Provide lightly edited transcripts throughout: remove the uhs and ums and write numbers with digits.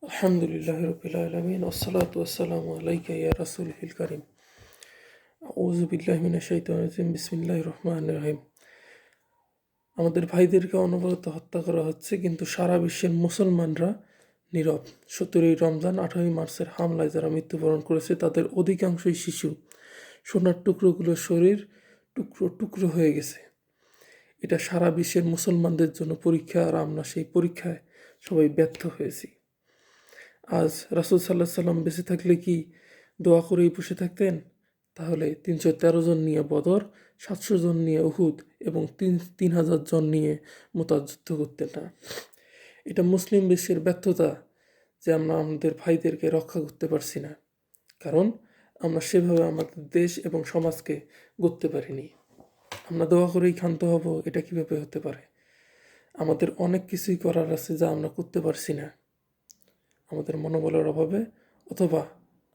আলহামদুলিল্লাহ রবিল আলমিন ওসসালাতু ওয়াসসালামু আলাইকা ইয়া রাসূলুল কারীম। আউযু বিল্লাহি মিনাশ শাইতানির রাজিম। বিসমিল্লাহির রহমানির রহিম। আমাদের ভাইদেরকে অনবরত হত্যা করা হচ্ছে, কিন্তু সারা বিশ্বের মুসলমানরা নীরব। 17ই রমজান 18ই মার্চের হামলায় যারা মৃত্যুবরণ করেছে তাদের অধিকাংশই শিশু। সোনার টুকরোগুলোর শরীর টুকরো টুকরো হয়ে গেছে। এটা সারা বিশ্বের মুসলমানদের জন্য পরীক্ষা, আর আমরা সেই পরীক্ষায় সবাই ব্যর্থ হয়েছি। আজ রাসূল সাল্লাহ সাল্লাম বেঁচে থাকলে কি দোয়া করেই বসে থাকতেন? তাহলে 313 জন নিয়ে বদর, 700 জন নিয়ে উহুদ এবং 3000 জন নিয়ে মুতার যুদ্ধ করতেন না। এটা মুসলিম বিশ্বের ব্যর্থতা যে আমরা আমাদের ভাইদেরকে রক্ষা করতে পারছি না, কারণ আমরা সেভাবে আমাদের দেশ এবং সমাজকে গড়তে পারিনি। আমরা দোয়া করেই ক্ষান্ত হব, এটা কিভাবে হতে পারে? আমাদের অনেক কিছুই করার আছে যা আমরা করতে পারছি না, আমাদের মনোবলের অভাবে অথবা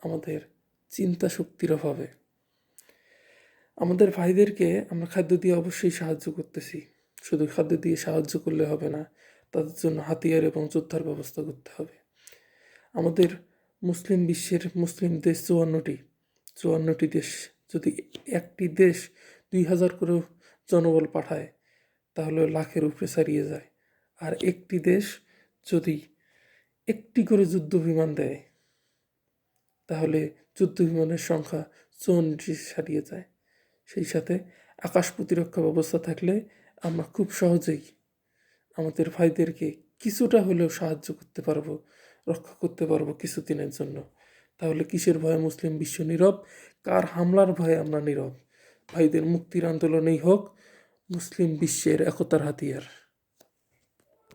আমাদের চিন্তা শক্তির অভাবে। আমাদের ভাইদেরকে আমরা খাদ্য দিয়ে অবশ্যই সাহায্য করতেছি, শুধু খাদ্য দিয়ে সাহায্য করলে হবে না, তাদের জন্য হাতিয়ার এবং যোদ্ধার ব্যবস্থা করতে হবে। আমাদের মুসলিম বিশ্বের মুসলিম দেশ 54টি দেশ, যদি একটি দেশ 2000 করে জনবল পাঠায় তাহলে লাখের উপরে ছাড়িয়ে যায়। আর একটি দেশ যদি একটি করে যুদ্ধ বিমান দেয় তাহলে যুদ্ধ বিমানের সংখ্যা 34 ছাড়িয়ে যায়। সেই সাথে আকাশ প্রতিরক্ষা ব্যবস্থা থাকলে আমরা খুব সহজেই আমাদের ভাইদেরকে কিছুটা হলেও সাহায্য করতে পারবো, রক্ষা করতে পারবো কিছুদিনের জন্য। তাহলে কিসের ভয়ে মুসলিম বিশ্ব নীরব? কার হামলার ভয়ে আমরা নীরব? ভাইদের মুক্তির আন্দোলনেই হোক মুসলিম বিশ্বের একতার হাতিয়ার।